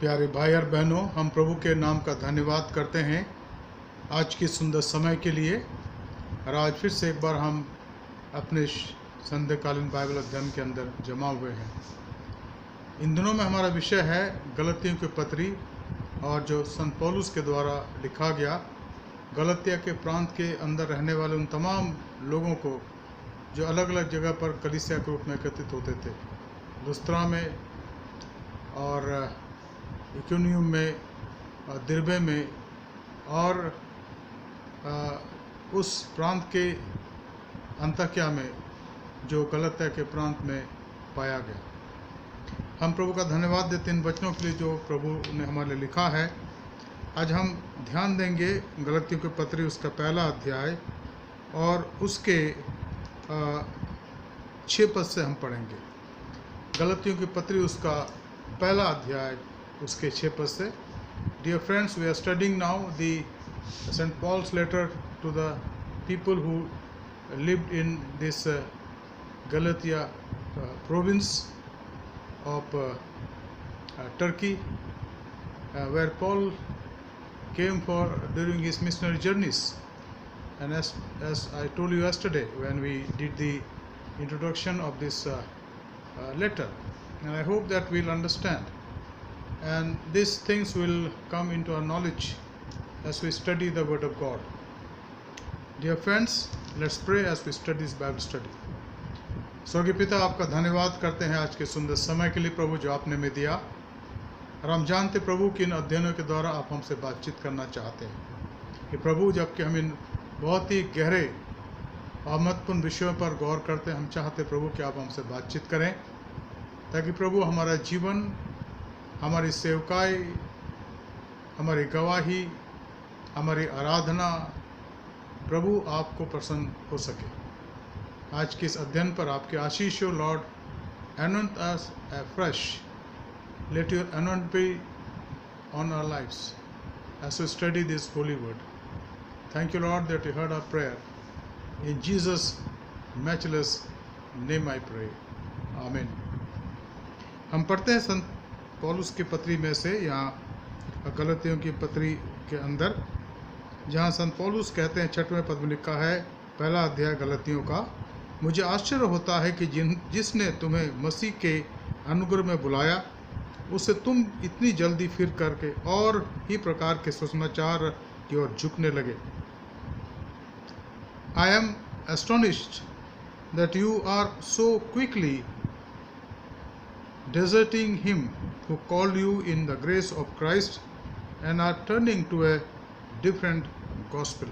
प्यारे भाई और बहनों, हम प्रभु के नाम का धन्यवाद करते हैं आज की सुंदर समय के लिए। और आज फिर से एक बार हम अपने संध्याकालीन बाइबल अध्ययन के अंदर जमा हुए हैं। इन दिनों में हमारा विषय है गलतियों की पत्री, और जो संत पौलुस के द्वारा लिखा गया गलतिया के प्रांत के अंदर रहने वाले उन तमाम लोगों को जो अलग अलग जगह पर कलीसिया के रूप में एकत्रित होते थे, लुस्त्रा में और इकोनियम में, दिरबे में, और उस प्रांत के अंताक्या में जो गलतिया के प्रांत में पाया गया। हम प्रभु का धन्यवाद देते हैं इन वचनों के लिए जो प्रभु ने हमारे लिए लिखा है। आज हम ध्यान देंगे गलतियों की पत्री उसका पहला अध्याय और उसके 6 पद से हम पढ़ेंगे। गलतियों की पत्री उसका पहला अध्याय उसके 6 पद से। Dear friends, we are studying now the St. Paul's letter to the people who lived in this Galatia province of Turkey, where Paul came for during his missionary journeys. And as I told you yesterday when we did the introduction of this letter, and I hope that we'll understand, and these things will come into our knowledge as we study the Word of God. Dear friends, let's pray as we study this Bible study. स्वर्गीय पिता, आपका धन्यवाद करते हैं आज के सुंदर समय के लिए प्रभु जो आपने में दिया। और हम जानते प्रभु कि इन अध्ययनों के द्वारा आप हमसे बातचीत करना चाहते हैं कि प्रभु जबकि हम इन बहुत ही गहरे और महत्वपूर्ण विषयों पर गौर करते हैं, हम चाहते प्रभु कि आप हमसे बातचीत करें ताकि प्रभु हमारा जीवन, हमारी सेवकाई, हमारी गवाही, हमारी आराधना प्रभु आपको प्रसन्न हो सके। आज के इस अध्ययन पर आपके आशीष हो Lord. anoint us afresh. Let your anoint be on our lives as we study this holy word. Thank you Lord that you heard our prayer. In Jesus' matchless name I pray. Amen. हम पढ़ते हैं संत पौलुस की पत्री में से, यहाँ गलतियों की पत्री के अंदर, जहाँ संत पौलुस कहते हैं 6वें पद में लिखा है, पहला अध्याय गलतियों का। मुझे आश्चर्य होता है कि जिसने तुम्हें मसीह के अनुग्रह में बुलाया उससे तुम इतनी जल्दी फिर करके और ही प्रकार के सुसमाचार की ओर झुकने लगे। I am astonished that you are so quickly deserting him who called you in the grace of Christ and are turning to a different gospel.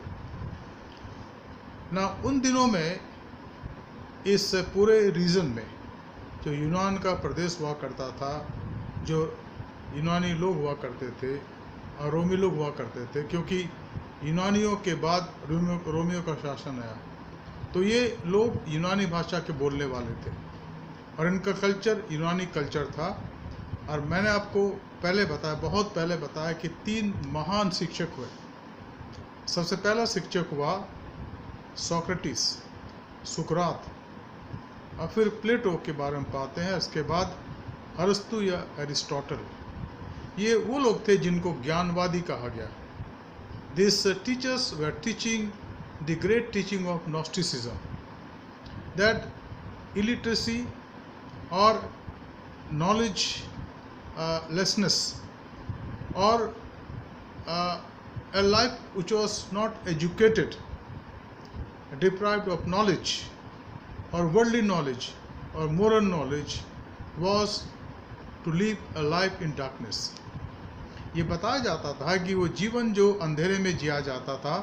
Now, उन दिनों में इस पूरे रीजन में जो यूनान का प्रदेश हुआ करता था, जो यूनानी लोग हुआ करते थे और रोमी लोग हुआ करते थे, क्योंकि यूनानियों के बाद रोमियों का शासन आया, तो ये लोग यूनानी भाषा के बोलने वाले थे और इनका कल्चर यूनानी कल्चर था। और मैंने आपको पहले बताया, बहुत पहले बताया कि 3 महान शिक्षक हुए। सबसे पहला शिक्षक हुआ सोक्रेटिस, सुकरात, और फिर प्लेटो के बारे में पाते हैं। इसके बाद अरस्तु या एरिस्टोटल, ये वो लोग थे जिनको ज्ञानवादी कहा गया। This teachers were teaching the great teaching of gnosticism, that illiteracy और नॉलेज लेसनेस और a life which was not educated, deprived of knowledge or worldly knowledge or moral knowledge, was to live a life in darkness. ये बताया जाता था कि वो जीवन जो अंधेरे में जिया जाता था,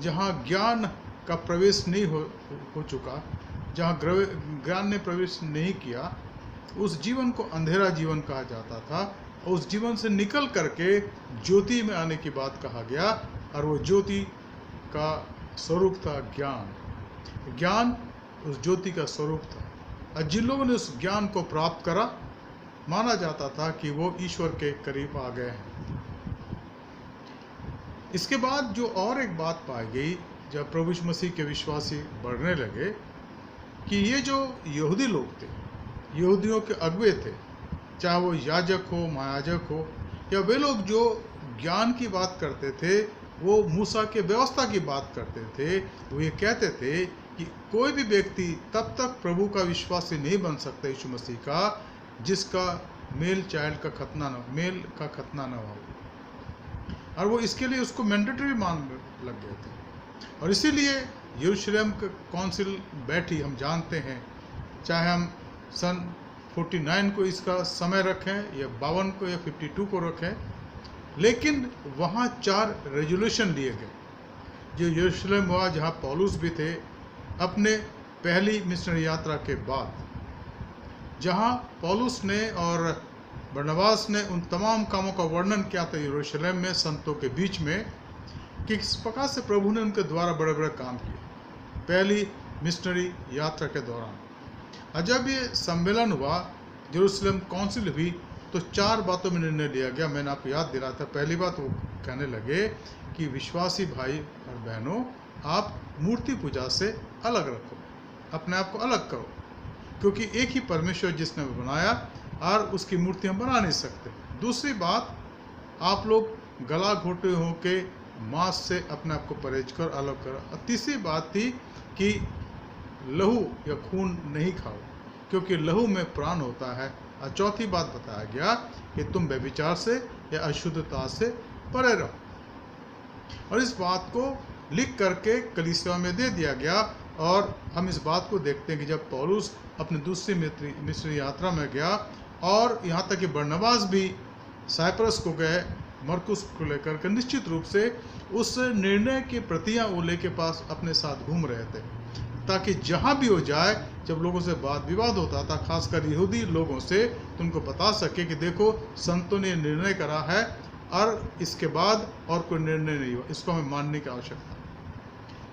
जहाँ ज्ञान का प्रवेश नहीं हो चुका, जहाँ ज्ञान ने प्रवेश नहीं किया, उस जीवन को अंधेरा जीवन कहा जाता था। उस जीवन से निकल करके ज्योति में आने की बात कहा गया, और वो ज्योति का स्वरूप था ज्ञान। ज्ञान उस ज्योति का स्वरूप था, और जिन लोगों ने उस ज्ञान को प्राप्त करा, माना जाता था कि वो ईश्वर के करीब आ गए हैं। इसके बाद जो और एक बात पाई गई, जब प्रभु यीशु मसीह के विश्वासी बढ़ने लगे, कि ये जो यहूदी लोग थे, यहूदियों के अगुवे थे, चाहे वो याजक हो, महायाजक हो, या वे लोग जो ज्ञान की बात करते थे, वो मूसा के व्यवस्था की बात करते थे, वो ये कहते थे कि कोई भी व्यक्ति तब तक प्रभु का विश्वासी नहीं बन सकता यीशु मसीह का, जिसका मेल का खतना न हो। और वो इसके लिए उसको मैंडेटरी मान लग गए थे। और इसीलिए यरूशलेम काउंसिल बैठी, हम जानते हैं, चाहे हम सन 49 को इसका समय रखें या 52 को या 52 को रखें, लेकिन वहाँ 4 रेजोल्यूशन लिए गए। जो यरूशलेम हुआ, जहाँ पौलुस भी थे अपने पहली मिशनरी यात्रा के बाद, जहाँ पौलुस ने और बरनबास ने उन तमाम कामों का वर्णन किया था यरूशलेम में संतों के बीच में, कि किस प्रकार से प्रभु ने उनके द्वारा बड़े बड़े काम किए पहली मिशनरी यात्रा के दौरान। और जब ये सम्मेलन हुआ, यरूशलेम काउंसिल हुई, तो 4 बातों में निर्णय लिया गया। मैंने आपको याद दिलाया था। पहली बात, वो कहने लगे कि विश्वासी भाई और बहनों, आप मूर्ति पूजा से अलग रखो, अपने आप को अलग करो, क्योंकि एक ही परमेश्वर जिसने बनाया और उसकी मूर्ति हम बना नहीं सकते। दूसरी बात, आप लोग गला घोटे होके मांस से अपने आप को परहेज कर अलग करो। और तीसरी बात थी कि लहू या खून नहीं खाओ, क्योंकि लहू में प्राण होता है। और चौथी बात बताया गया कि तुम व्यभिचार से या अशुद्धता से परे रहो। और इस बात को लिख करके कलीसिया में दे दिया गया। और हम इस बात को देखते हैं कि जब पौलुस अपनी दूसरी मिशनरी यात्रा में गया, और यहाँ तक कि बरनबास भी साइप्रस को गए मरकुस को लेकर के, निश्चित रूप से उस निर्णय की प्रतियां वो लेके पास अपने साथ घूम रहे थे, ताकि जहाँ भी हो जाए, जब लोगों से वाद विवाद होता था, खासकर यहूदी लोगों से, तो उनको बता सके कि देखो संतों ने निर्णय करा है और इसके बाद और कोई निर्णय नहीं हुआ, इसको हमें मानने की आवश्यकता।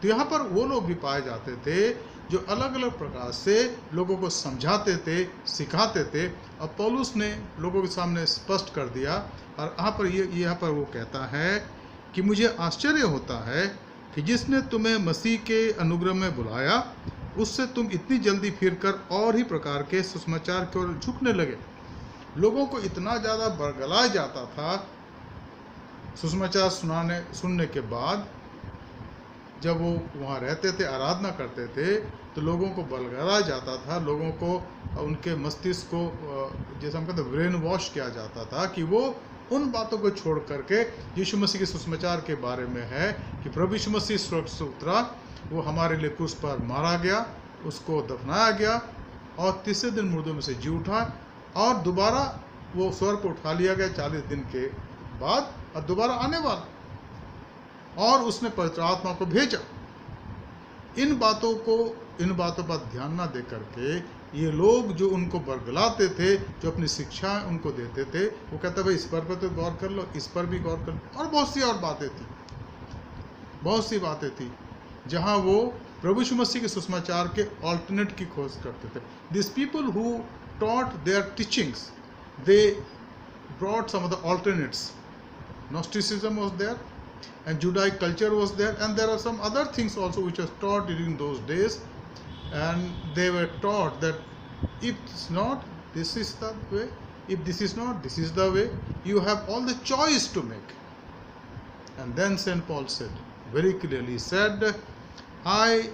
तो यहाँ पर वो लोग भी पाए जाते थे जो अलग अलग प्रकार से लोगों को समझाते थे, सिखाते थे। और पौलुस ने लोगों के सामने स्पष्ट कर दिया। और यहाँ पर वो कहता है कि मुझे आश्चर्य होता है कि जिसने तुम्हें मसीह के अनुग्रह में बुलाया, उससे तुम इतनी जल्दी फिरकर और ही प्रकार के सुसमाचार की ओर झुकने लगे। लोगों को इतना ज़्यादा बरगलाया जाता था सुसमाचार सुनने के बाद। जब वो वहाँ रहते थे, आराधना करते थे, तो लोगों को बरगलाया जाता था, लोगों को उनके मस्तिष्क को, जैसे हम कहते हैं, ब्रेन वॉश किया जाता था कि वो उन बातों को छोड़ करके यीशु मसीह के सुसमाचार के बारे में है कि प्रभु यीशु मसीह स्वर्ग से उतरा, वो हमारे लिए क्रूस पर मारा गया, उसको दफनाया गया और तीसरे दिन मुर्दों में से जी उठा, और दोबारा वो स्वर्ग पर उठा लिया गया 40 दिन के बाद, और दोबारा आने वाला, और उसने पवित्र आत्मा को भेजा। इन बातों पर ध्यान ना दे करके ये लोग जो उनको बरगलाते थे, जो अपनी शिक्षा उनको देते थे, वो कहते भाई इस पर तो गौर कर लो, इस पर भी गौर कर लो, और बहुत सी बातें थी जहाँ वो प्रभु यीशु मसीह के सुसमाचार के ऑल्टरनेट की खोज करते थे। This people who taught their teachings, they brought some of the alternates. Gnosticism was there, and Judaic culture was there, and there are some other things also which was taught during those days, and they were taught that if it's not, this is the way, if this is not, this is the way. You have all the choice to make. And then St. Paul said very clearly, he said, I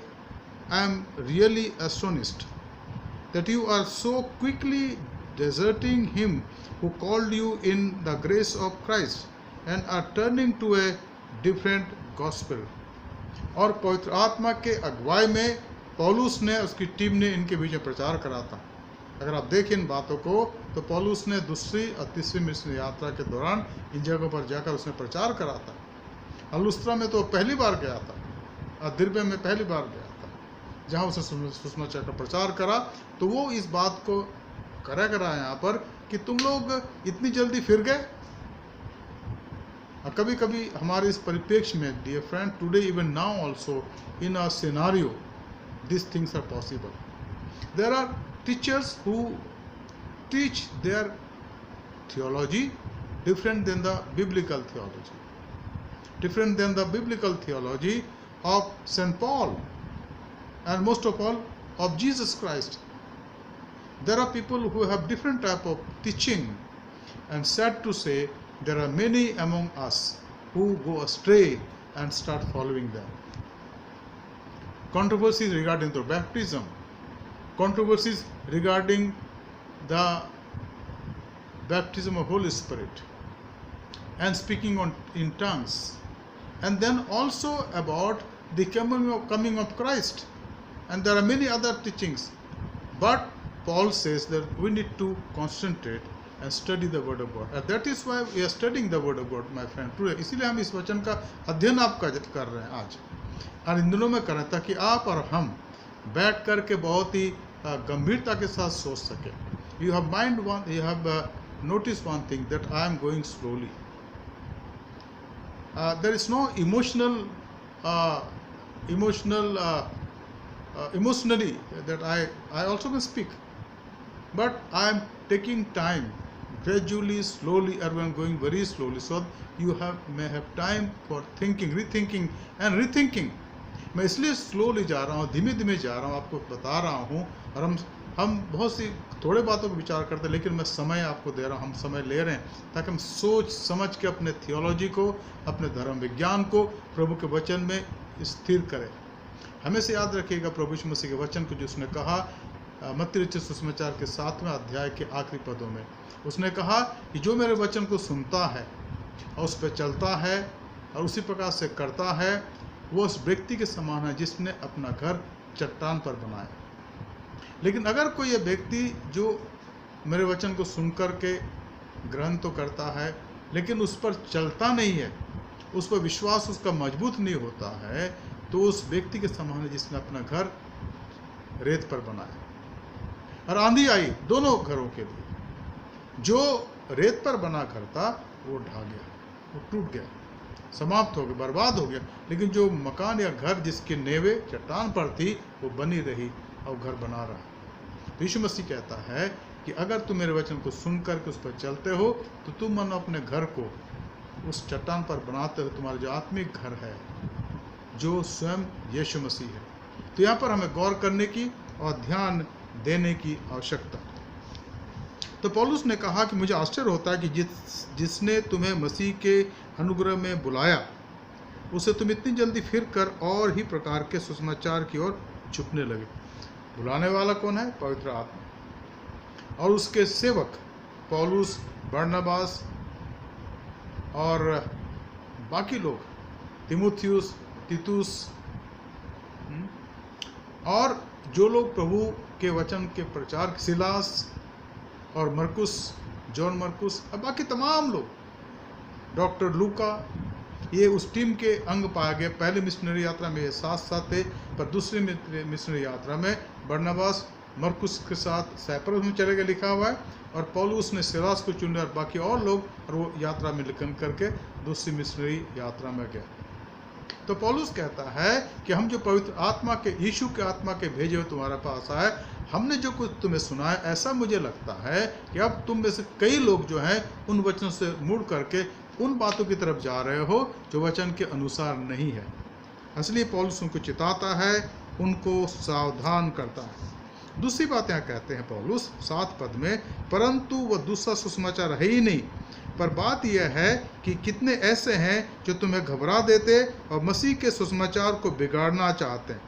am really astonished that you are so quickly deserting him who called you in the grace of Christ and are turning to a different gospel. और पवित्र आत्मा के अगुवाई में पौलुस ने, उसकी team ने इनके बीच में प्रचार करा था। अगर आप देखें इन बातों को, तो पौलुस ने दूसरी और तीसरी मिशनरी यात्रा के दौरान इन जगहों पर जाकर उसने प्रचार करा था। और लुस्त्रा में तो पहली बार गया था, और दिरबे में पहली बार गया था, जहाँ उसने सुसमाचार का प्रचार करा। तो वो इस बात को करा यहाँ पर कि तुम लोग इतनी जल्दी फिर गए। कभी कभी हमारे इस परिप्रेक्ष्य में, dear friend, today even now also in a scenario this things are possible. There are teachers who teach their theology different than the biblical theology, different than the biblical theology of St. Paul, and most of all of Jesus Christ. There are people who have different type of teaching, and sad to say there are many among us who go astray and start following them. Controversies regarding the baptism, controversies regarding the baptism of Holy Spirit and speaking in tongues, and then also about the coming of Christ, and there are many other teachings. But Paul says that we need to concentrate and study the word of God, and that is why we are studying the word of God, my friend, today. इसीलिए हम इस वचन का अध्ययन आपका कर रहे हैं आज, और इन दिनों में कर रहे हैं ताकि आप और हम बैठ कर के बहुत ही गंभीरता के साथ सोच सके. You have noticed one thing, that I am going slowly. There is no emotionally that I also can speak, but I am taking time, gradually, slowly, or I am going very slowly, so you may have time for thinking, rethinking and rethinking. मैं इसलिए slowly जा रहा हूँ, धीमे धीमे जा रहा हूँ, आपको बता रहा हूँ, और हम बहुत सी थोड़े बातों को विचार करते हैं, लेकिन मैं समय आपको दे रहा हूँ, हम समय ले रहे हैं ताकि हम सोच समझ के अपने थियोलॉजी को, अपने धर्म विज्ञान को प्रभु के वचन में स्थिर करें. हमेशा याद रखिएगा प्रभु यीशु मसीह के वचन को, जो उसने कहा मत्ती रचित सुसमाचार के 7वें अध्याय के आखिरी पदों में. उसने कहा कि जो मेरे वचन को सुनता है और उस पर चलता है और उसी प्रकार से करता है, वो उस व्यक्ति के समान है जिसने अपना घर चट्टान पर बनाया. लेकिन अगर कोई ये व्यक्ति जो मेरे वचन को सुन कर के ग्रहण तो करता है, लेकिन उस पर चलता नहीं है, उस पर विश्वास उसका मजबूत नहीं होता है, तो उस व्यक्ति के समान है जिसने अपना घर रेत पर बनाया. और आंधी आई दोनों घरों के लिए. जो रेत पर बना घर था वो ढह गया, वो टूट गया, समाप्त हो गया, बर्बाद हो गया. लेकिन जो मकान या घर जिसकी नेवे चट्टान पर थी, वो बनी रही और घर बना रहा. यीशु मसीह कहता है कि अगर तुम मेरे वचन को सुन करके उस पर चलते हो, तो तुम मानो अपने घर को उस चट्टान पर बनाते हो. तुम्हारा जो आत्मिक घर है, जो स्वयं यीशु मसीह है. तो यहाँ पर हमें गौर करने की और ध्यान देने की आवश्यकता. तो पौलुस ने कहा कि मुझे आश्चर्य होता है कि जिसने तुम्हें मसीह के अनुग्रह में बुलाया, उसे तुम इतनी जल्दी फिर कर और ही प्रकार के सुसमाचार की ओर झुकने लगे. बुलाने वाला कौन है? पवित्र आत्मा. और उसके सेवक पौलुस, बरनबास और बाकी लोग, तिमुथियुस, तीतुस, और जो लोग प्रभु के वचन के प्रचार, सिलास और मरकुस, जॉन मरकुस और बाकी तमाम लोग, डॉक्टर लूका, ये उस टीम के अंग पाए गए. पहली मिशनरी यात्रा में ये साथ साथ थे, पर दूसरी मिशनरी यात्रा में बरनबास मरकुस के साथ साइप्रस में चले गए, लिखा हुआ है. और पौलुस ने सिलास को चुना और बाकी और लोग, और वो यात्रा में लिखन करके दूसरी मिशनरी यात्रा में गए. तो पौलुस कहता है कि हम जो पवित्र आत्मा के, यीशु के आत्मा के भेजे हुए तुम्हारे पास आए, हमने जो कुछ तुम्हें सुना है, ऐसा मुझे लगता है कि अब तुम में से कई लोग जो हैं उन वचनों से मुड़ करके उन बातों की तरफ जा रहे हो जो वचन के अनुसार नहीं है. इसलिए पौलुस उनको चिताता है, उनको सावधान करता है. दूसरी बात यहाँ कहते हैं पौलुस 7 पद में, परंतु वह दूसरा सुसमाचार है ही नहीं, पर बात यह है कि कितने ऐसे हैं जो तुम्हें घबरा देते और मसीह के सुसमाचार को बिगाड़ना चाहते हैं.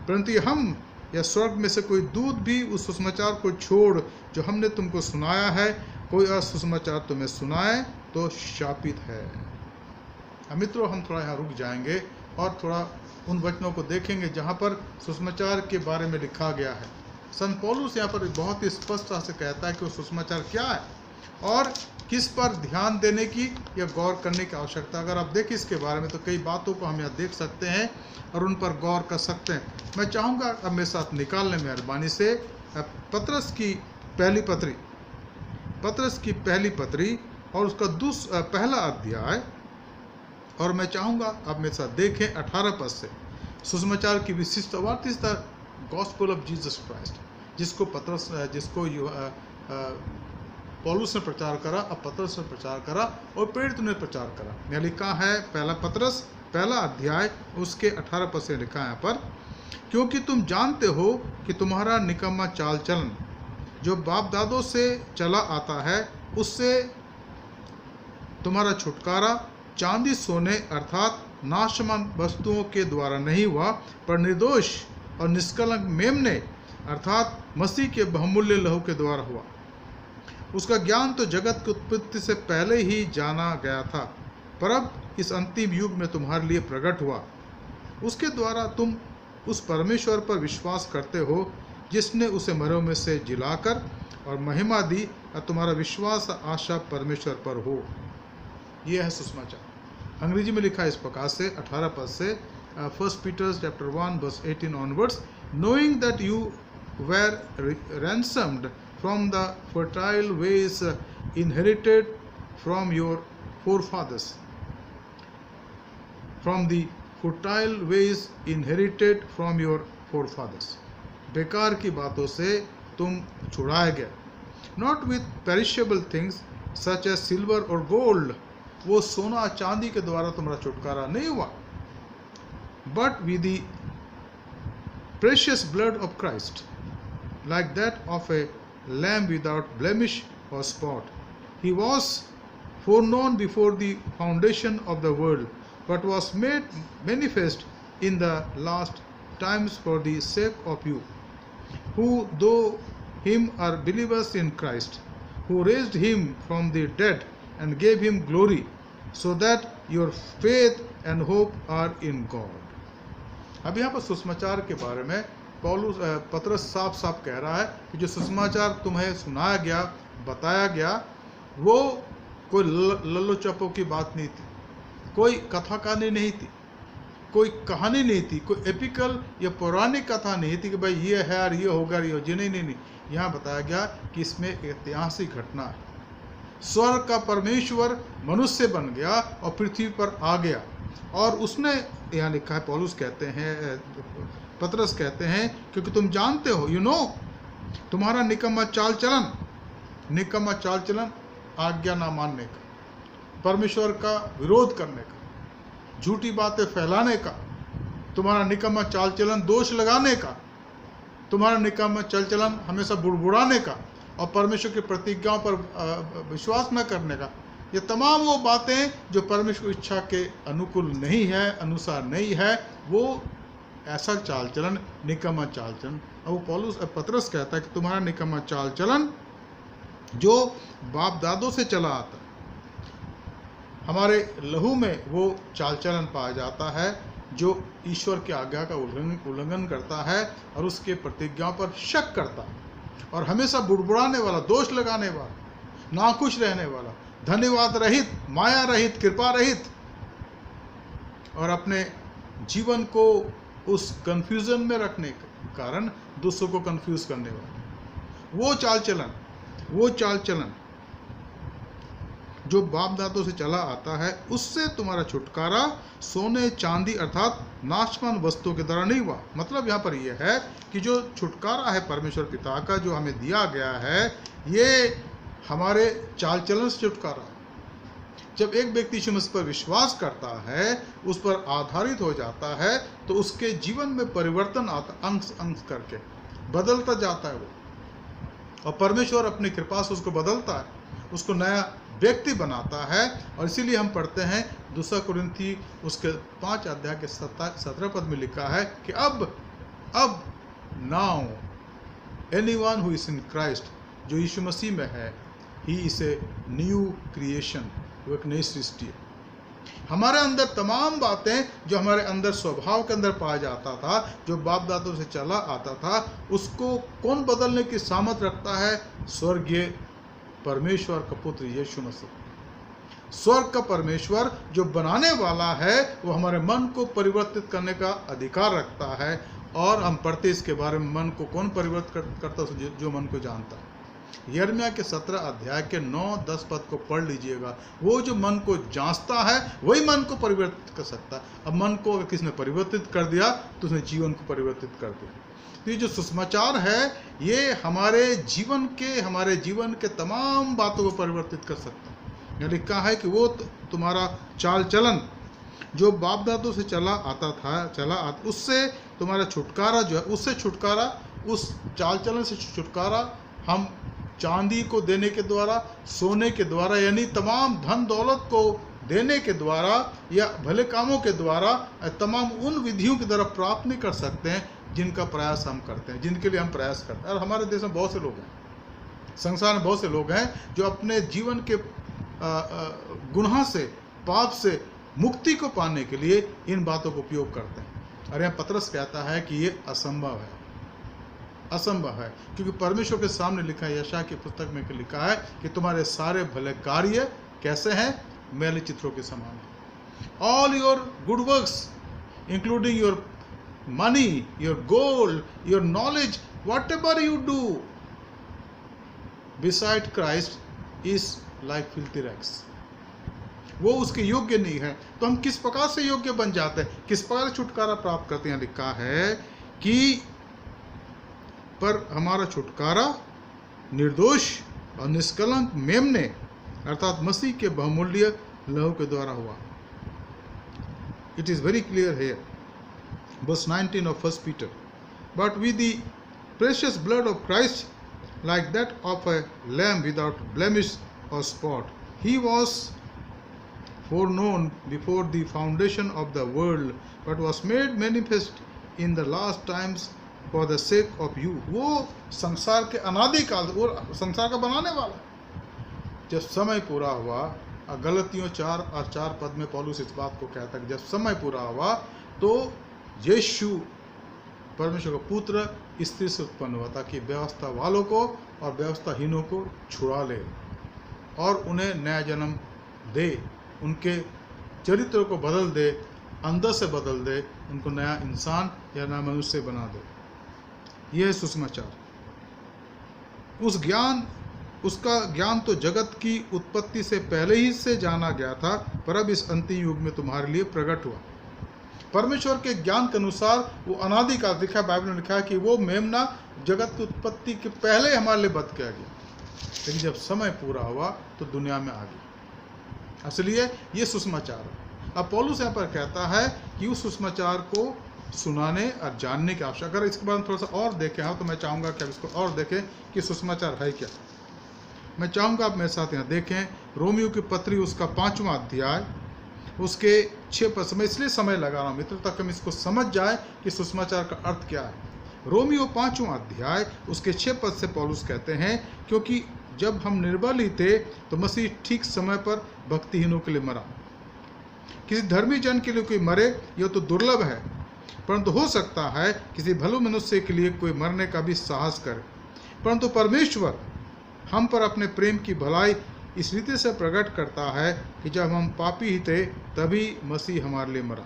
परंतु हम या स्वर्ग में से कोई दूत भी उस सुसमाचार को छोड़ जो हमने तुमको सुनाया है, कोई और सुसमाचार तुम्हें सुनाए तो शापित है. मित्रों, हम थोड़ा यहाँ रुक जाएंगे और थोड़ा उन वचनों को देखेंगे जहाँ पर सुसमाचार के बारे में लिखा गया है. संत पौलुस यहाँ पर बहुत ही स्पष्टता से कहता है कि वो सुसमाचार क्या है और किस पर ध्यान देने की या गौर करने की आवश्यकता. अगर आप देखें इसके बारे में, तो कई बातों को हम यहाँ देख सकते हैं और उन पर गौर कर सकते हैं. मैं चाहूँगा अब मेरे साथ निकाल लें मेहरबानी से पतरस की पहली पत्री और उसका पहला अध्याय, और मैं चाहूँगा आप मेरे साथ देखें 18 पद से सुसमाचार की विशिष्टता. What is the gospel of Jesus Christ, जिसको पौलुस ने प्रचार करा, अब पतरस ने प्रचार करा और प्रेरित ने प्रचार करा. यहाँ लिखा है पहला पतरस पहला अध्याय उसके 18 पद से लिखा है यहाँ पर, क्योंकि तुम जानते हो कि तुम्हारा निकम्मा चाल चलन जो बाप दादों से चला आता है, उससे तुम्हारा छुटकारा चांदी सोने अर्थात नाशमान वस्तुओं के द्वारा नहीं हुआ, पर निर्दोष और निष्कलंक मेमने अर्थात मसीह के बहुमूल्य लहू के द्वारा हुआ। उसका ज्ञान तो जगत की उत्पत्ति से पहले ही जाना गया था, पर अब इस अंतिम युग में तुम्हारे लिए प्रकट हुआ। उसके द्वारा तुम उस परमेश्वर पर विश्वास करते हो जिसने उसे मरों में से जिलाकर और महिमा दी, और तुम्हारा विश्वास आशा परमेश्वर पर हो। यह है सुसमाचार। अंग्रेजी में लिखा है इस प्रकार से 18 पद से 1 Peter chapter 1 verse 18 onwards, knowing that you were ransomed from the fertile ways inherited from your forefathers, from the fertile ways inherited from your forefathers, बेकार की बातों से तुम छुड़ाए गए, not with perishable things such as silver or gold, वो सोना चांदी के द्वारा तुम्हारा छुटकारा नहीं हुआ, but with the precious blood of Christ, like that of a lamb without blemish or spot. He was foreknown before the foundation of the world, but was made manifest in the last times for the sake of you, who though him are believers in Christ, who raised him from the dead and gave him glory, so that your faith and hope are in God. अब यहाँ पर सुसमाचार के बारे में पतरस साफ साफ कह रहा है कि जो सुसमाचार तुम्हें सुनाया गया, बताया गया, वो कोई लल्लो चप्पो की बात नहीं थी, कोई कथा कहानी नहीं थी, कोई कहानी नहीं थी, कोई एपिकल या पौराणिक कथा नहीं थी कि भाई ये है और ये होगा ये हो जी, नहीं। यहाँ बताया गया कि इसमें ऐतिहासिक घटना है। स्वर्ग का परमेश्वर मनुष्य बन गया और पृथ्वी पर आ गया, और उसने, यहाँ लिखा है, पौलुस कहते हैं, पतरस कहते हैं, क्योंकि तुम जानते हो, यू नो, तुम्हारा निकम्मा चाल चलन आज्ञा ना मानने का, परमेश्वर का विरोध करने का, झूठी बातें फैलाने का, तुम्हारा निकम्मा चाल चलन दोष लगाने का, तुम्हारा निकम्मा चाल चलन हमेशा बुड़बुड़ाने का और परमेश्वर की प्रतिज्ञाओं पर विश्वास न करने का, ये तमाम वो बातें जो परमेश्वर की इच्छा के अनुकूल नहीं है, अनुसार नहीं है, वो ऐसा चाल चलन निकम्मा चाल चलन। अब वो पौलुस पतरस कहता है कि तुम्हारा निकम्मा चाल चलन जो बाप दादों से चला आता, हमारे लहू में वो चाल चलन पाया जाता है जो ईश्वर की आज्ञा का उल्लंघन करता है और उसके प्रतिज्ञाओं पर शक करता है और हमेशा बुड़बुड़ाने वाला, दोष लगाने वाला, नाखुश रहने वाला, धन्यवाद रहित, माया रहित, कृपा रहित, और अपने जीवन को उस कंफ्यूजन में रखने के कारण दूसरों को कंफ्यूज करने वाला वो चाल चलन जो बाप दादों से चला आता है, उससे तुम्हारा छुटकारा सोने चांदी अर्थात नाशवान वस्तुओं के द्वारा नहीं हुआ। मतलब यहाँ पर यह है कि जो छुटकारा है परमेश्वर पिता का जो हमें दिया गया है, ये हमारे चाल चलन से छुटकारा है। जब एक व्यक्ति यीशु मसीह पर विश्वास करता है, उस पर आधारित हो जाता है, तो उसके जीवन में परिवर्तन आता, अंश करके बदलता जाता है वो, और परमेश्वर अपनी कृपा से उसको बदलता है, उसको नया व्यक्ति बनाता है। और इसीलिए हम पढ़ते हैं 2 कुरिन्थी उसके 5 अध्याय के 17 पद में लिखा है कि अब now anyone who is in Christ, जो यीशु मसीह में है, he is a new creation, वो एक नई सृष्टि है। हमारे अंदर तमाम बातें जो हमारे अंदर स्वभाव के अंदर पाया जाता था, जो बाप दादों से चला आता था, उसको कौन बदलने की सामर्थ रखता है? स्वर्गीय परमेश्वर का पुत्र यीशु मसीह। स्वर्ग का परमेश्वर जो बनाने वाला है, वो हमारे मन को परिवर्तित करने का अधिकार रखता है। और हम पढ़ते इसके बारे में, मन को कौन परिवर्तित करता है? जो मन को जानता है। यिर्मयाह के 17 अध्याय के 9-10 पद को पढ़ लीजिएगा। वो जो मन को जांचता है, वही मन को परिवर्तित कर सकता है। अब मन को अगर किसने परिवर्तित कर दिया, तो उसने जीवन को परिवर्तित कर दिया। तो ये जो सुसमाचार है, ये हमारे जीवन के तमाम बातों को परिवर्तित कर सकता है। यहाँ लिखा है कि वो तुम्हारा चाल चलन जो बाप दादों से चला आता उससे तुम्हारा छुटकारा जो है, उससे छुटकारा, उस चाल चलन से छुटकारा हम चांदी को देने के द्वारा, सोने के द्वारा, यानी तमाम धन दौलत को देने के द्वारा या भले कामों के द्वारा तमाम उन विधियों की तरफ प्राप्त नहीं कर सकते हैं जिनका प्रयास हम करते हैं, जिनके लिए हम प्रयास करते हैं। और हमारे देश में बहुत से लोग हैं, संसार में बहुत से लोग हैं जो अपने जीवन के गुनाह से, पाप से मुक्ति को पाने के लिए इन बातों का उपयोग करते हैं। और यहाँ पतरस कहता है कि ये असंभव है, असंभव है, क्योंकि परमेश्वर के सामने लिखा है, यशायाह की पुस्तक में लिखा है कि तुम्हारे सारे भले कार्य कैसे हैं, मैले चित्रों के समान है। All your good works including your money, your gold, your knowledge, what ever you do beside Christ is like filthy rags. वो उसके योग्य नहीं है। तो हम किस प्रकार से योग्य बन जाते हैं, किस प्रकार छुटकारा प्राप्त करते हैं? लिखा है कि पर हमारा छुटकारा निर्दोष और निष्कलंक मेमने अर्थात मसीह के बहुमूल्य लहू के द्वारा हुआ। It is very clear here, verse 19 of 1 Peter. But with the precious blood of Christ, like that of a lamb without blemish or spot, he was foreknown before the foundation of the world, but was made manifest in the last times for the sake of you. वो संसार के अनादि काल, वो संसार का बनाने वाला, जब समय पूरा हुआ। गलतियों 4 और 4 पद में पौलुस इस बात को कहता है कि जब समय पूरा हुआ तो यीशु परमेश्वर का पुत्र स्त्री से उत्पन्न हुआ ताकि व्यवस्था वालों को और व्यवस्थाहीनों को छुड़ा ले और उन्हें नया जन्म दे, उनके चरित्र को बदल दे, अंदर से बदल दे, उनको नया इंसान या नया मनुष्य बना दे। यह है सुसमाचार। उसका ज्ञान तो जगत की उत्पत्ति से पहले ही से जाना गया था, पर अब इस अंतिम युग में तुम्हारे लिए प्रकट हुआ। परमेश्वर के ज्ञान के अनुसार वो अनादि काल, लिखा है बाइबल में, लिखा है कि वो मेमना जगत की उत्पत्ति के पहले हमारे लिए बद किया गया, लेकिन जब समय पूरा हुआ तो दुनिया में आ गया। इसलिए ये सुसमाचार है। अब पौलुस यहाँ पर कहता है कि उस सुसमाचार को सुनाने और जानने की आवश्यकता। अगर इसके बारे में थोड़ा सा और देखें तो मैं चाहूँगा कि आप इसको और देखें कि सुसमाचार है क्या। मैं चाहूँगा आप मेरे साथ यहाँ देखें रोमियो की पत्री उसका 5वां अध्याय उसके 6 पद। मैं इसलिए समय लगा रहा हूँ मित्र ताकि हम इसको समझ जाए कि सुसमाचार का अर्थ क्या है। रोमियो 5वां अध्याय उसके 6 पद से पौलुस कहते हैं, क्योंकि जब हम निर्बल ही थे तो मसीह ठीक समय पर भक्तिहीनों के लिए मरा। किसी धर्मी जन के लिए कोई मरे यह तो दुर्लभ है, परंतु हो सकता है किसी भले मनुष्य के लिए कोई मरने का भी साहस करे। परंतु परमेश्वर हम पर अपने प्रेम की भलाई इस रीति से प्रकट करता है कि जब हम पापी ही थे तभी मसीह हमारे लिए मरा।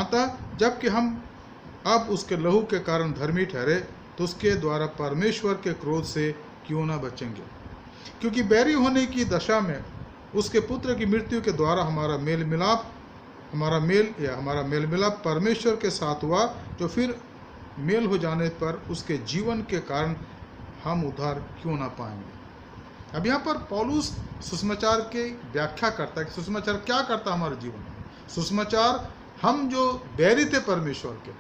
अतः जबकि हम अब उसके लहू के कारण धर्मी ठहरे तो उसके द्वारा परमेश्वर के क्रोध से क्यों न बचेंगे। क्योंकि बैरी होने की दशा में उसके पुत्र की मृत्यु के द्वारा हमारा मेल मिलाप परमेश्वर के साथ हुआ, जो फिर मेल हो जाने पर उसके जीवन के कारण हम उद्धार क्यों ना पाएंगे। अब यहाँ पर पौलुस सुसमाचार की व्याख्या करता है कि सुसमाचार क्या करता है हमारे जीवन में। सुसमाचार हम जो बैरी थे परमेश्वर के,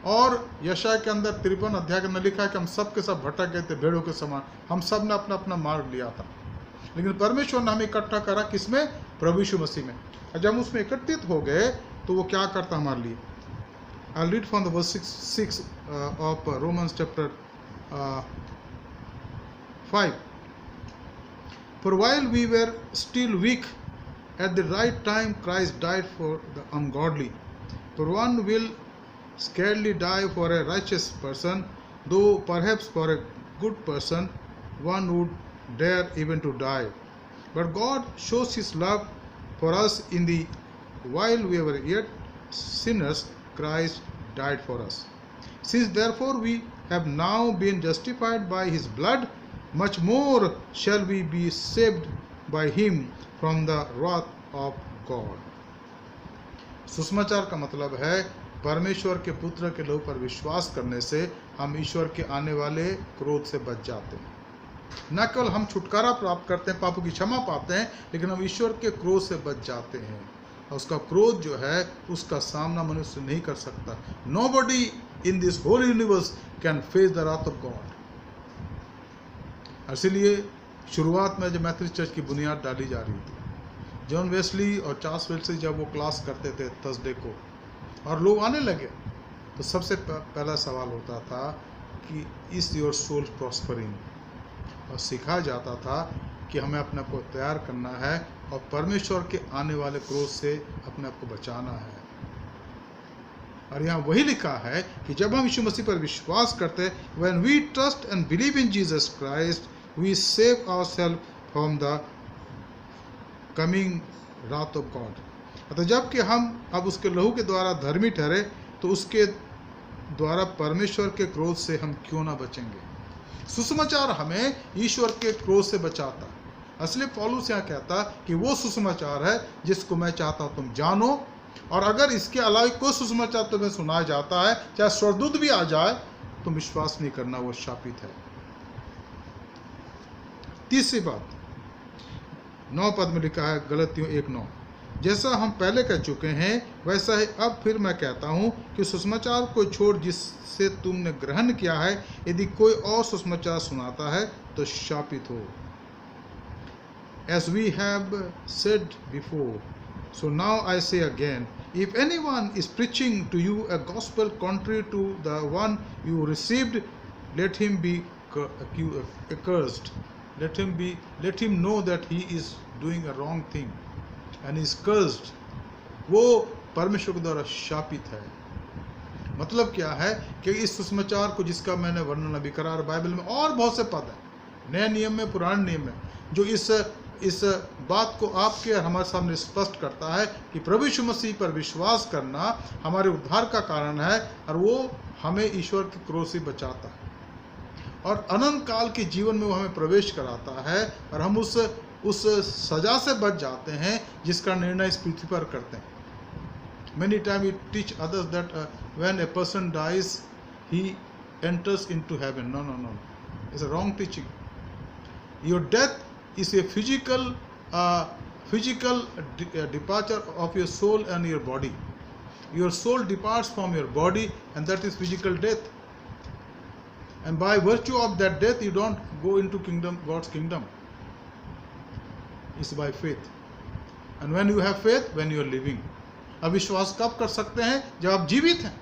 और यशायाह के अंदर 53 अध्याय के अंदर लिखा है कि हम सब के सब भटक गए थे भेड़ों के समान, हम सब ने अपना अपना मार्ग लिया था, लेकिन परमेश्वर ने हमें इकट्ठा करा किसमें? प्रभु यीशु मसीह में। और जब हम उसमें एकत्रित हो गए तो वो क्या करता हमारे लिए। I read from the verse 6 of Romans chapter 5. For while we were still weak, at the right time Christ died for the ungodly. For one will scarcely die for a righteous person, though perhaps for a good person one would dare even to die. But God shows His love for us in the while we were yet sinners, Christ died for us. Since therefore we have now been justified by His blood, much more shall we be saved by Him from the wrath of God. सुसमाचार का मतलब है परमेश्वर के पुत्र के लहू पर विश्वास करने से हम ईश्वर के आने वाले क्रोध से बच जाते हैं। न केवल हम छुटकारा प्राप्त करते हैं, पापों की क्षमा पाते हैं, लेकिन हम ईश्वर के क्रोध से बच जाते हैं। और उसका क्रोध जो है उसका सामना मनुष्य नहीं कर सकता। Nobody in this whole universe can face the wrath of God. इसीलिए शुरुआत में जब मैथोडिस्ट चर्च की बुनियाद डाली जा रही थी, जॉन वेस्ली और चार्ल्स वेस्ली जब वो क्लास करते थे थर्सडे को और लोग आने लगे, तो सबसे पहला सवाल होता था कि इज योर सोल प्रॉस्परिंग, और सिखाया जाता था कि हमें अपने आप को तैयार करना है और परमेश्वर के आने वाले क्रोध से अपने आप को बचाना है। और यहाँ वही लिखा है कि जब हम यीशु मसीह पर विश्वास करते हैं, when we trust and believe in Jesus Christ, we save ourselves from the coming wrath of God. अतः जबकि हम अब उसके लहू के द्वारा धर्मी ठहरे, तो उसके द्वारा परमेश्वर के क्रोध से हम क्यों ना बचेंगे। सुसमाचार हमें ईश्वर के क्रोध से बचाता। असली पौलुस यहाँ कहता कि वो सुसमाचार है जिसको मैं चाहता हूँ तुम जानो, और अगर इसके अलावा कोई सुसमाचार तुम्हें सुनाया जाता है, चाहे स्वर्गदूत भी आ जाए, तुम विश्वास नहीं करना, वो शापित है। तीसरी बात 9 पद में लिखा है, गलतियों 1:9, जैसा हम पहले कह चुके हैं वैसा ही अब फिर मैं कहता हूँ कि सुसमाचार को छोड़ जिससे तुमने ग्रहण किया है, यदि कोई और सुसमाचार सुनाता है तो शापित हो। As we have said before, so now I say again, if anyone is preaching to you a gospel contrary to the one you received, let him be accursed. Let him know that he is doing a wrong thing and is cursed. वो परमेश्वर के द्वारा शापित है। मतलब क्या है कि इस सुसमाचार को, जिसका मैंने वर्णन अभी करा, बाइबल में और बहुत से पद हैं, नए नियम में, पुराने नियम में, जो इस बात को आपके और हमारे सामने स्पष्ट करता है कि प्रभु यीशु मसीह पर विश्वास करना हमारे उद्धार का कारण है, और वो हमें ईश्वर के क्रोध से बचाता है और अनंत काल के जीवन में वो हमें प्रवेश कराता है, और हम उस सजा से बच जाते हैं जिसका निर्णय इस पृथ्वी पर करते हैं। Many times we teach others that when a person dies, he enters into heaven. No. It's a wrong teaching. Your death is a physical departure of your soul and your body. Your soul departs from your body, and that is physical death. And by virtue of that death, you don't go into God's kingdom. It's by faith. And when you have faith, when you are living. अब विश्वास कब कर सकते हैं? जब आप जीवित हैं।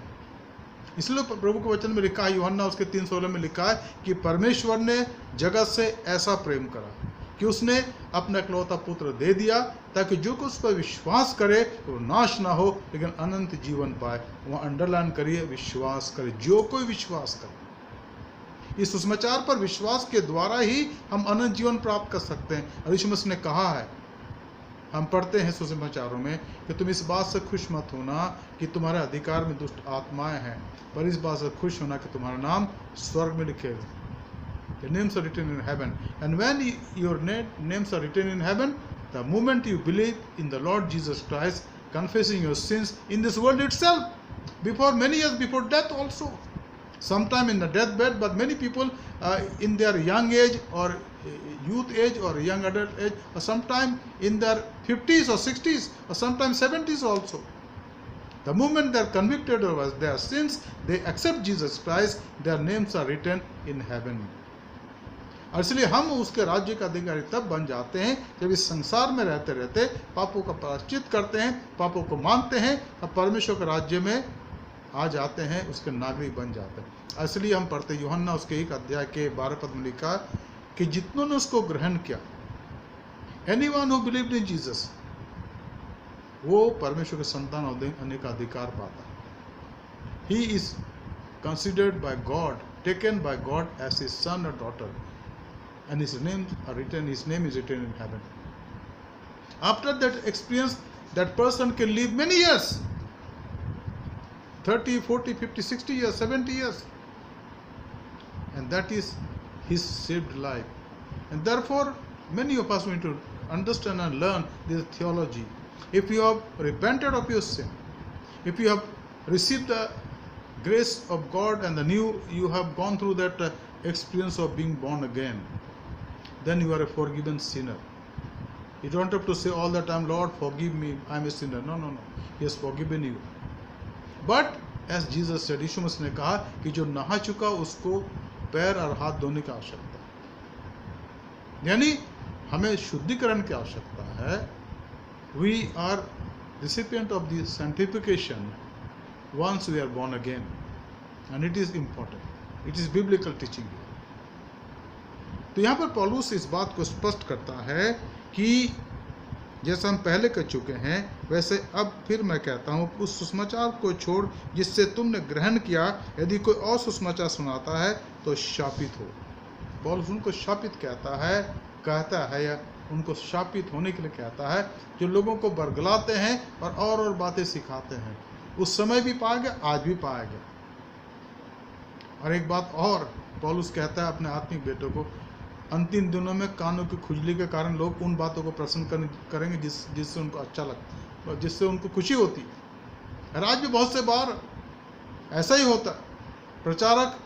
इसलिए प्रभु के वचन में लिखा है, यूहन्ना उसके 3:16 में लिखा है कि परमेश्वर ने जगत से ऐसा प्रेम करा कि उसने अपना इकलौता पुत्र दे दिया, ताकि जो कोई उस पर विश्वास करे वो नाश ना हो लेकिन अनंत जीवन पाए। वहाँ अंडरलाइन करिए, विश्वास करे, जो कोई विश्वास करे। इस सुसमाचार पर विश्वास के द्वारा ही हम अनंत जीवन प्राप्त कर सकते हैं। और यीशु मसीह ने कहा है, हम पढ़ते हैं सुसमाचारों में कि तुम इस बात से खुश मत होना कि तुम्हारे अधिकार में दुष्ट आत्माएं हैं, पर इस बात से खुश होना कि तुम्हारा नाम स्वर्ग में लिखे हुए। Your names are written in heaven. And when your names are written in heaven, the moment you believe in the Lord Jesus Christ, confessing your sins in this world itself, before many years before death also, sometime in the deathbed, but many people in their young age or youth age or young adult age, or sometime in their 50s or 60s or sometimes 70s also. The moment they are convicted of their sins, they accept Jesus Christ, their names are written in heaven. और इसलिए हम उसके राज्य का अधिकारी तब बन जाते हैं जब इस संसार में रहते रहते पापों का प्रायश्चित करते हैं, पापों को मानते हैं और परमेश्वर के राज्य में आ जाते हैं, उसके नागरिक बन जाते हैं। इसलिए हम पढ़ते हैं यूहन्ना उसके 1 अध्याय के 12 पद में लिखा कि जितनों ने उसको ग्रहण किया, anyone who believed in Jesus, वो परमेश्वर के संतान होने का अधिकार पाता है। He is considered by God, taken by God as his son और daughter, and his name is written in heaven. After that experience, that person can live many years, 30, 40, 50, 60 years, 70 years, and that is his saved life. And therefore many of us need to understand and learn this theology. If you have repented of your sin, if you have received the grace of God and you have gone through that experience of being born again, then you are a forgiven sinner. You don't have to say all the time, Lord, forgive me, I am a sinner. No. He has forgiven you. But as Jesus said, यीशु मसीह ने कहा कि जो नहा चुका उसको पैर और हाथ धोने की आवश्यकता है। यानी हमें शुद्धिकरण की आवश्यकता है। We are recipient of the sanctification once we are born again, and it is important. It is biblical teaching. तो यहाँ पर पौलुस इस बात को स्पष्ट करता है कि जैसा हम पहले कर चुके हैं वैसे अब फिर मैं कहता हूँ, उस सुसमाचार को छोड़ जिससे तुमने ग्रहण किया, यदि कोई और सुसमाचार सुनाता है तो शापित हो। पौलुस उनको शापित कहता है या उनको शापित होने के लिए कहता है, जो लोगों को बरगलाते हैं और बातें सिखाते हैं। उस समय भी पाया गया, आज भी पाया गया। और एक बात और पौलुस कहता है अपने आत्मिक बेटों को, अंतिम दिनों में कानों की खुजली के कारण लोग उन बातों को पसंद करेंगे जिससे उनको अच्छा लगता है, जिससे उनको खुशी होती है। और आज भी बहुत से बार ऐसा ही होता है। प्रचारक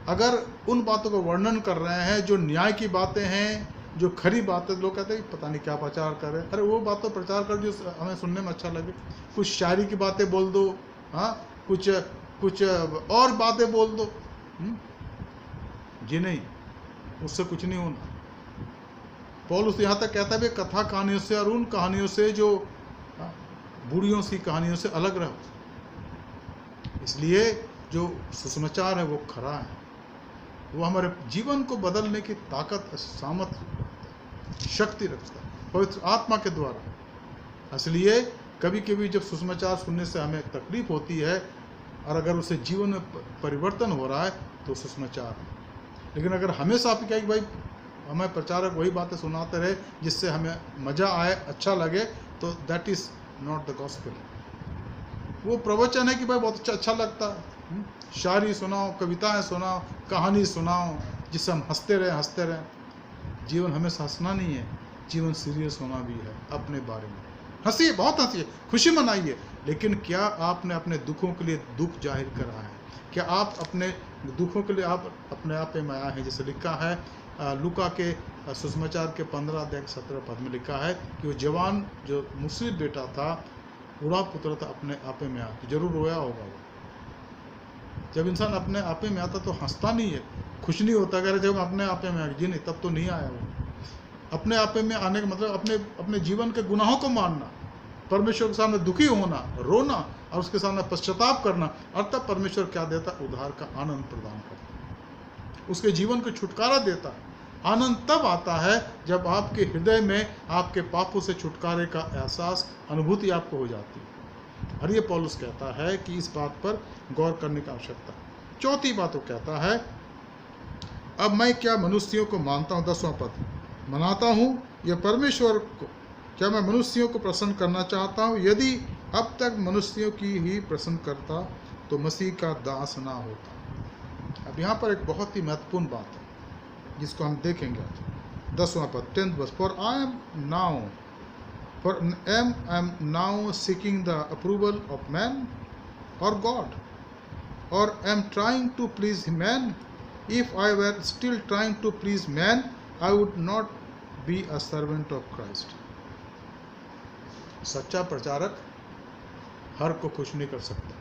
अगर उन बातों को वर्णन कर रहे हैं जो न्याय की बातें हैं, जो खरी बातें, लोग कहते हैं पता नहीं क्या प्रचार कर रहे हैं। अरे वो बात तो प्रचार कर जो हमें सुनने में अच्छा लगे। कुछ शायरी की बातें बोल दो, हाँ, कुछ और बातें बोल दो, जी नहीं, उससे कुछ नहीं होना। पौलुस यहाँ तक कहता है कथा कहानियों से और उन कहानियों से जो बूढ़ियों सी कहानियों से अलग रहो। इसलिए जो सुसमाचार है वो खरा है, वो हमारे जीवन को बदलने की ताकत, सामर्थ्य, शक्ति रखता है पवित्र आत्मा के द्वारा। इसलिए कभी कभी जब सुसमाचार सुनने से हमें तकलीफ होती है और अगर उसे जीवन में परिवर्तन हो रहा है तो सुसमाचार है। लेकिन अगर हमेशा आप कहें कि भाई हमें प्रचारक वही बातें सुनाते रहे जिससे हमें मज़ा आए, अच्छा लगे, तो that is not the gospel. वो प्रवचन है कि भाई बहुत अच्छा लगता है, शायरी सुनाओ, कविताएं सुनाओ, कहानी सुनाओ, जिससे हम हंसते रहें। जीवन हमेशा हंसना नहीं है, जीवन सीरियस होना भी है। अपने बारे में हंसिए, बहुत हंसिए, खुशी मनाइए, लेकिन क्या आपने अपने दुखों के लिए दुख जाहिर करा है? क्या आप अपने दुखों के लिए आप अपने आप में आए हैं? जैसे लिखा है लूका के सुसमाचार के 15-17 पद में लिखा है कि वो जवान जो मुस्लिम बेटा था, बूढ़ा पुत्र था, अपने आपे में आया, जरूर रोया होगा वो। जब इंसान अपने आपे में आता तो हंसता नहीं है, खुश नहीं होता। अगर जब अपने आपे में आ जी नहीं, तब तो नहीं आया वो। अपने आपे में आने का मतलब अपने जीवन के गुनाहों को मानना, परमेश्वर के सामने दुखी होना, रोना और उसके सामने पश्चाताप करना। और तब परमेश्वर क्या देता? उद्धार का आनंद प्रदान करता, उसके जीवन को छुटकारा देता। आनंद तब आता है जब आपके हृदय में आपके पापों से छुटकारे का एहसास, अनुभूति आपको हो जाती है। और ये पौलुस कहता है कि इस बात पर गौर करने की आवश्यकता है। चौथी बात वो कहता है, अब मैं क्या मनुष्यों को मानता हूँ, 10वां पद, मनाता हूँ या परमेश्वर को? क्या मैं मनुष्यों को प्रसन्न करना चाहता हूँ? यदि अब तक मनुष्यों की ही प्रसन्न करता तो मसीह का दास ना होता। अब यहाँ पर एक बहुत ही महत्वपूर्ण बात है जिसको हम देखेंगे आज। 10वां पद, 10th verse, for I am now seeking the approval of man or God, or am trying to please man? If I were still trying to please man, I would not be a servant of Christ. सच्चा प्रचारक हर को खुश नहीं कर सकता।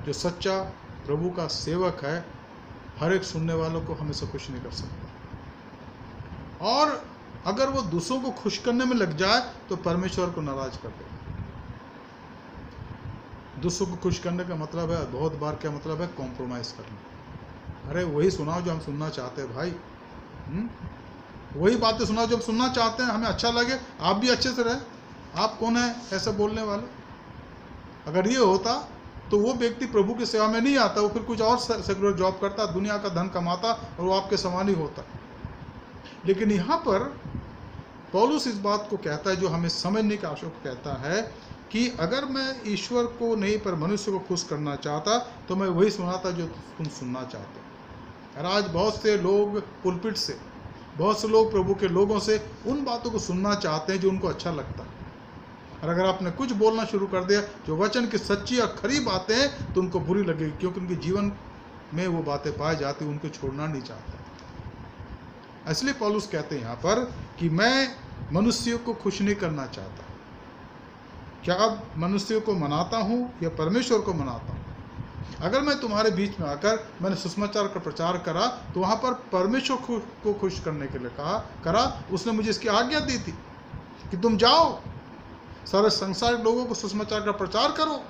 जो सच्चा प्रभु का सेवक है, हर एक सुनने वालों को हमेशा खुश नहीं कर सकता। और अगर वो दूसरों को खुश करने में लग जाए तो परमेश्वर को नाराज कर दे। दूसरों को खुश करने का मतलब है, बहुत बार क्या मतलब है? कॉम्प्रोमाइज करना। अरे वही सुनाओ जो हम सुनना चाहते हैं भाई, वही बातें सुनाओ जो हम सुनना चाहते हैं, हमें अच्छा लगे, आप भी अच्छे से रहे। आप कौन है ऐसा बोलने वाले? अगर ये होता तो वो व्यक्ति प्रभु की सेवा में नहीं आता, वो फिर कुछ और सेकुलर जॉब करता, दुनिया का धन कमाता और वो आपके समान ही होता। लेकिन यहाँ पर पौलुस इस बात को कहता है जो हमें समझने की आवश्यकता, कहता है कि अगर मैं ईश्वर को नहीं पर मनुष्य को खुश करना चाहता तो मैं वही सुनाता जो तुम सुनना चाहते हो। और आज बहुत से लोग पुलपिट से, बहुत से लोग प्रभु के लोगों से उन बातों को सुनना चाहते हैं जो उनको अच्छा लगता है। और अगर आपने कुछ बोलना शुरू कर दिया जो वचन की सच्ची और खरी बातें हैं तो उनको बुरी लगेगी, क्योंकि उनके जीवन में वो बातें पाई जाती, उनको छोड़ना नहीं चाहता। इसलिए पौलुस कहते हैं यहाँ पर कि मैं मनुष्यों को खुश नहीं करना चाहता। क्या अब मनुष्यों को मनाता हूँ या परमेश्वर को मनाता हूँ? अगर मैं तुम्हारे बीच में आकर मैंने सुसमाचार का प्रचार करा तो वहाँ पर परमेश्वर को खुश करने के लिए करा। उसने मुझे इसकी आज्ञा दी थी कि तुम जाओ, सारे संसार के लोगों को सुसमाचार का प्रचार करो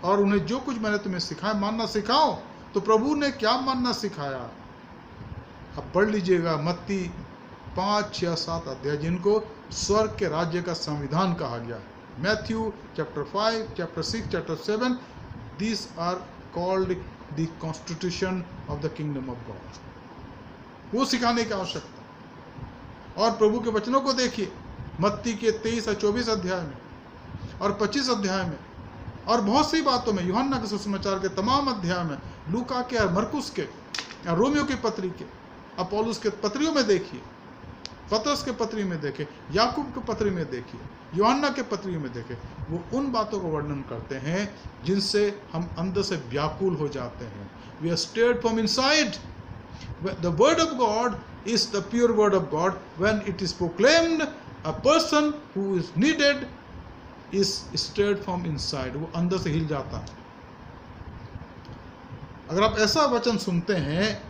और उन्हें जो कुछ मैंने तुम्हें सिखाया मानना सिखाओ। तो प्रभु ने क्या मानना सिखाया? अब पढ़ लीजिएगा मत्ती 5, 6, 7 अध्याय, जिनको स्वर्ग के राज्य का संविधान कहा गया है। Matthew chapter 5, chapter 6, chapter 7, these are called the constitution of the kingdom of God। वो सिखाने की आवश्यकता। और प्रभु के वचनों को देखिए मत्ती के 23 और 24 अध्याय में और 25 अध्याय में और बहुत सी बातों में, यूहन्ना के सुसमाचार के तमाम अध्याय में, लूका के और मरकुस के और रोमियो की पत्री के, अपोलोस के पत्रियों में देखिए, पतरस के पत्री में देखे, याकूब के पत्री में देखिए, यूहन्ना के पत्री में देखे, वो उन बातों को वर्णन करते हैं जिनसे हम अंदर से व्याकुल हो जाते हैं। We are stirred from inside. The word of God is the pure word of God. When it is proclaimed, a person who is needed is stirred from inside. वो अंदर से हिल जाता है। अगर आप ऐसा वचन सुनते हैं,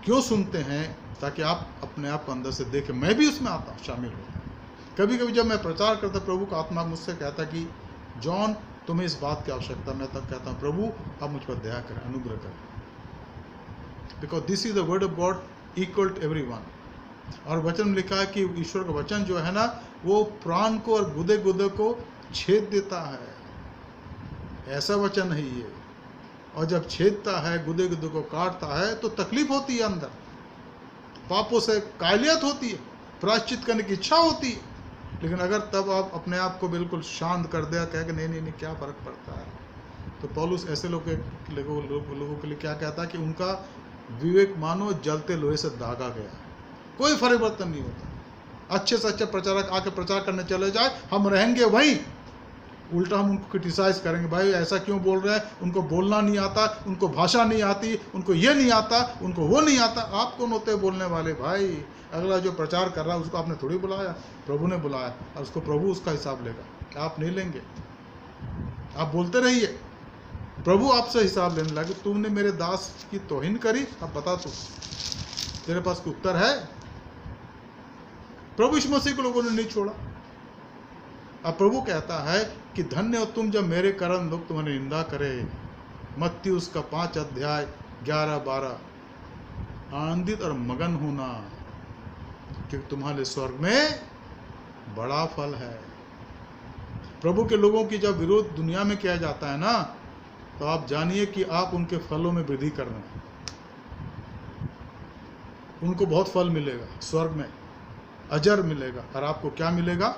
क्यों सुनते हैं? ताकि आप अपने आप को अंदर से देखें। मैं भी उसमें आता हूँ, शामिल होता हूँ। कभी कभी जब मैं प्रचार करता, प्रभु का आत्मा मुझसे कहता कि जॉन तुम्हें इस बात की आवश्यकता, मैं तब कहता हूँ प्रभु आप मुझ पर दया करें, अनुग्रह करें। Because this is the word of God equal to everyone. और वचन में लिखा है कि ईश्वर का वचन जो है ना, वो प्राण को और गुदे गुदे को छेद देता है। ऐसा वचन है ये। और जब छेदता है, गुदे गुदे को काटता है, तो तकलीफ होती है अंदर, पापों से कायलियत होती है, प्रायश्चित करने की इच्छा होती है। लेकिन अगर तब आप अपने आप को बिल्कुल शांत कर दिया, कह के नहीं नहीं नहीं क्या फ़र्क पड़ता है, तो पौलुस ऐसे लोगों के लिए क्या कहता है कि उनका विवेक मानो जलते लोहे से दागा गया, कोई परिवर्तन नहीं होता। अच्छे से अच्छा प्रचारक आके प्रचार करने चले जाए, हम रहेंगे वहीं, उल्टा हम उनको क्रिटिसाइज करेंगे, भाई ऐसा क्यों बोल रहे हैं, उनको बोलना नहीं आता, उनको भाषा नहीं आती, उनको ये नहीं आता, उनको वो नहीं आता। आप कौन होते हैं बोलने वाले? भाई अगला जो प्रचार कर रहा है उसको आपने थोड़ी बुलाया, प्रभु ने बुलाया, और उसको प्रभु उसका हिसाब लेगा, आप नहीं लेंगे। आप बोलते रहिए, प्रभु आपसे हिसाब लेने लगे। तुमने मेरे दास की तौहीन करी, अब बता तू, तेरे पास कोई उत्तर है? प्रभु यीशु मसीह को लोगों ने नहीं छोड़ा। अब प्रभु कहता है कि धन्य हो तुम जब मेरे कारण लोग तुम्हारी निंदा करें। मत्ती उसका 5 अध्याय 11-12। आनंदित और मगन होना, क्योंकि तुम्हारे स्वर्ग में बड़ा फल है। प्रभु के लोगों की जब विरोध दुनिया में किया जाता है ना, तो आप जानिए कि आप उनके फलों में वृद्धि कर रहे हैं। उनको बहुत फल मिलेगा, स्वर्ग में अजर मिलेगा। और आपको क्या मिलेगा?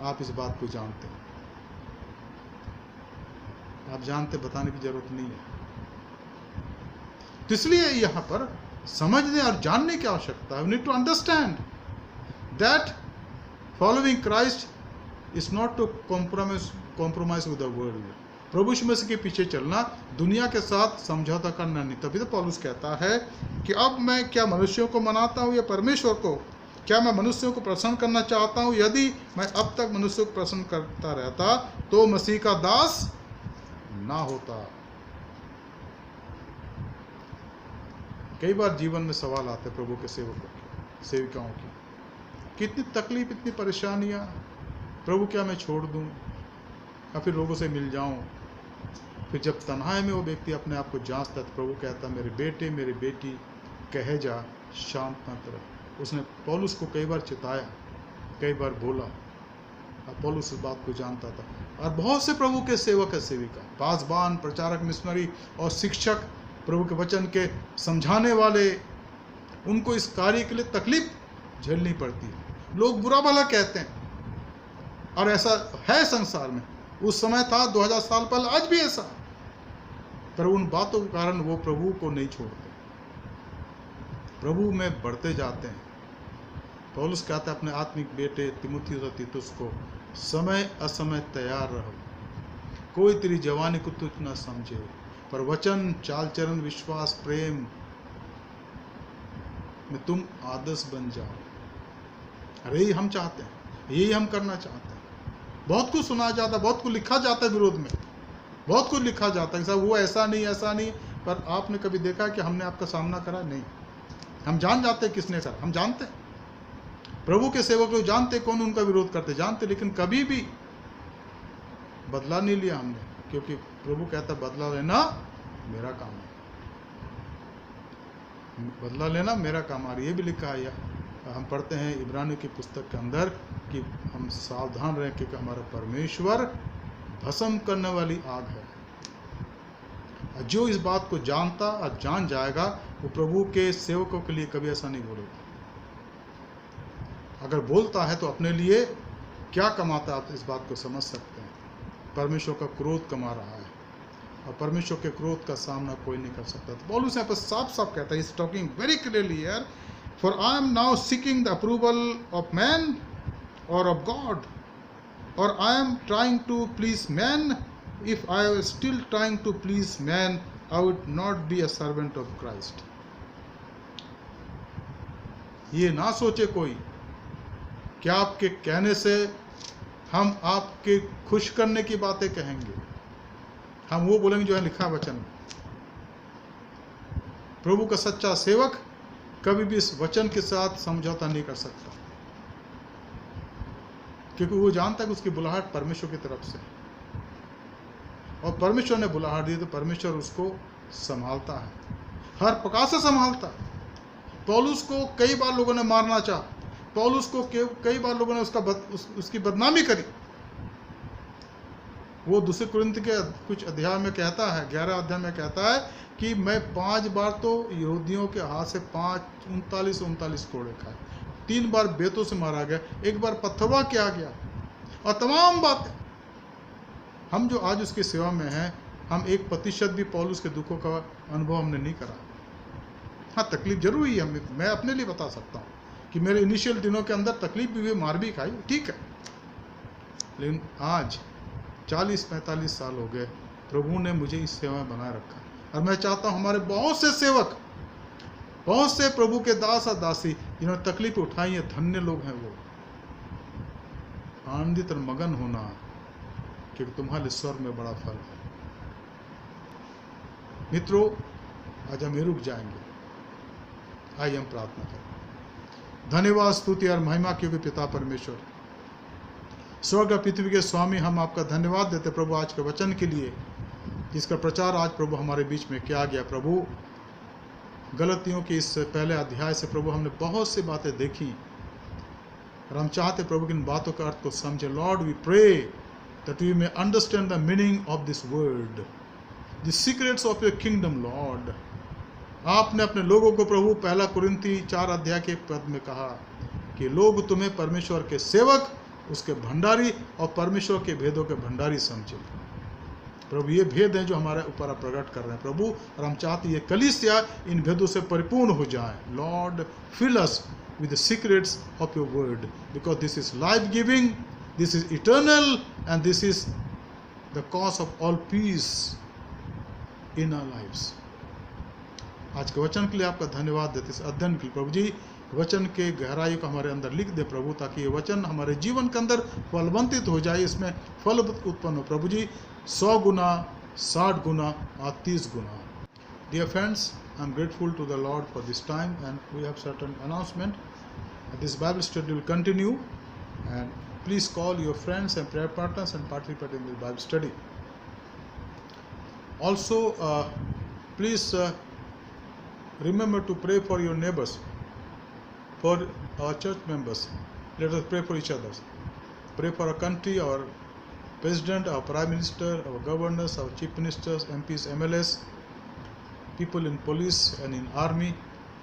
आप इस बात को जानते हैं, आप जानते, बताने की जरूरत नहीं है। तो इसलिए यहाँ पर समझने और जानने की आवश्यकता है। We need to understand that following Christ is not to compromise with the world. प्रभु यीशु मसीह के पीछे चलना, दुनिया के साथ समझौता करना नहीं। तभी तो पौलुस कहता है कि अब मैं क्या मनुष्यों को मनाता हूँ या परमेश्वर को? क्या मैं मनुष्यों को प्रसन्न करना चाहता हूँ? यदि मैं अब तक मनुष्यों को प्रसन्न करता रहता तो मसीह का दास ना होता। कई बार जीवन में सवाल आते प्रभु के सेवकों सेविकाओं की, कितनी तकलीफ, इतनी परेशानियाँ, प्रभु क्या मैं छोड़ दूँ या फिर लोगों से मिल जाऊँ? फिर जब तन्हाई में वो व्यक्ति अपने आप को जांचता, तो प्रभु कहता मेरे बेटे मेरी बेटी कहे जा, शांत मत रह। उसने पौलुस को कई बार चिताया, कई बार बोला, और पौलुस इस बात को जानता था। और बहुत से प्रभु के सेवक है, सेविका, पासबान, प्रचारक, मिशनरी और शिक्षक, प्रभु के वचन के समझाने वाले, उनको इस कार्य के लिए तकलीफ झेलनी पड़ती है। लोग बुरा भला कहते हैं, और ऐसा है संसार में। उस समय था 2000 साल पहले, आज भी ऐसा। पर उन बातों के कारण वो प्रभु को नहीं छोड़ते, प्रभु में बढ़ते जाते हैं। पौलुस कहता है अपने आत्मिक बेटे तिमुथियुस और तीतुस को, समय असमय तैयार रहो, कोई तेरी जवानी को तुच्छ न समझे, पर वचन, चाल चलन, विश्वास, प्रेम में तुम आदर्श बन जाओ। अरे यही हम चाहते हैं, यही हम करना चाहते हैं। बहुत कुछ सुना जाता है, बहुत कुछ लिखा जाता है विरोध में, बहुत कुछ लिखा जाता है कि साहब वो ऐसा नहीं, पर आपने कभी देखा कि हमने आपका सामना करा? नहीं। हम जान जाते हैं किसने करा, हम जानते हैं। प्रभु के सेवक लोग जानते कौन उनका विरोध करते, जानते, लेकिन कभी भी बदला नहीं लिया हमने, क्योंकि प्रभु कहता बदला लेना मेरा काम है, बदला लेना मेरा काम। और ये भी लिखा है, हम पढ़ते हैं इब्रानियों की पुस्तक के अंदर कि हम सावधान रहें क्योंकि हमारा परमेश्वर भस्म करने वाली आग है। जो इस बात को जानता और जान जाएगा वो प्रभु के सेवकों के लिए कभी ऐसा नहीं बोलेगा। अगर बोलता है तो अपने लिए क्या कमाता है आप इस बात को समझ सकते हैं। परमेश्वर का क्रोध कमा रहा है और परमेश्वर के क्रोध का सामना कोई नहीं कर सकता। तो पौलुस यहाँ पर साफ साफ कहता है, is talking very clearly here, for I am now seeking the approval of man और ऑफ गॉड, और I am trying to please man. If I was still trying to please man, I would not be a servant of Christ. ये ना सोचे कोई कि आपके कहने से हम आपके खुश करने की बातें कहेंगे, हम वो बोलेंगे जो है लिखा वचन में। प्रभु का सच्चा सेवक कभी भी इस वचन के साथ समझौता नहीं कर सकता, क्योंकि वो जानता है कि उसकी बुलाहट परमेश्वर की तरफ से, और परमेश्वर ने बुलाहट दी तो परमेश्वर उसको संभालता है, हर प्रकार से संभालता है। पौलुस को कई बार लोगों ने मारना चाहा, पौलुस को कई बार लोगों ने उसकी बदनामी करी। वो दूसरे कुरिन्थ के कुछ अध्याय में कहता है, 11 अध्याय में कहता है कि मैं 5 बार तो यहूदियों के हाथ से 39 कोड़े खाए, 3 बार बेतों से मारा गया, 1 बार पत्थरवा किया गया, और तमाम बातें। हम जो आज उसकी सेवा में हैं, हम 1% भी पौलुस के दुखों का अनुभव हमने नहीं करा। हाँ, तकलीफ जरूर ही है, मैं अपने लिए बता सकता हूँ कि मेरे इनिशियल दिनों के अंदर तकलीफ भी हुई, मार भी खाई, ठीक है, लेकिन आज 40-45 साल हो गए, प्रभु ने मुझे इस सेवा में बनाए रखा। और मैं चाहता हूँ हमारे बहुत से सेवक, बहुत से प्रभु के दास और दासी जिन्होंने तकलीफ उठाई है, धन्य लोग हैं वो। आनंदित और मगन होना, क्योंकि तुम्हारे स्वर्ग में बड़ा फल है। मित्रों, आज हम रुक जाएंगे, आइए हम प्रार्थना करें। धन्यवाद, स्तुति और महिमा क्योंकि पिता परमेश्वर, स्वर्ग और पृथ्वी के स्वामी, हम आपका धन्यवाद देते प्रभु आज के वचन के लिए, जिसका प्रचार आज प्रभु हमारे बीच में किया गया। प्रभु, गलतियों के इस पहले अध्याय से प्रभु हमने बहुत सी बातें देखी, और हम चाहते प्रभु कि इन बातों का अर्थ को समझे। Lord, we pray that we may understand the meaning of this word, the secrets of your kingdom. Lord, आपने अपने लोगों को प्रभु 1 कुरिन्थी 4 अध्याय के पद में कहा कि लोग तुम्हें परमेश्वर के सेवक, उसके भंडारी और परमेश्वर के भेदों के भंडारी समझे। प्रभु, ये भेद हैं जो हमारे ऊपर आप प्रकट कर रहे हैं प्रभु, और हम चाहते ये कलीसिया इन भेदों से परिपूर्ण हो जाए। Lord, fill us with the secrets of your word, because this is life giving, this is eternal, and this is the cause of all peace in our lives. आज के वचन के लिए आपका धन्यवाद देते, इस अध्ययन के लिए प्रभु जी, वचन के गहराई को हमारे अंदर लिख दे प्रभु, ताकि ये वचन हमारे जीवन के अंदर फलवंतित हो जाए, इसमें फल उत्पन्न हो प्रभु जी, 100 गुना, 60 गुना और 30 गुना। Dear friends, I am grateful to the Lord for this time, and we have certain announcement. This Bible study will continue, and please call your friends and prayer partners and participate in this Bible study. Also, please remember to pray for your neighbors, for our church members. Let us pray for each other. Pray for our country, our president, our prime minister, our governors, our chief ministers, MPs, MLAs, people in police and in army,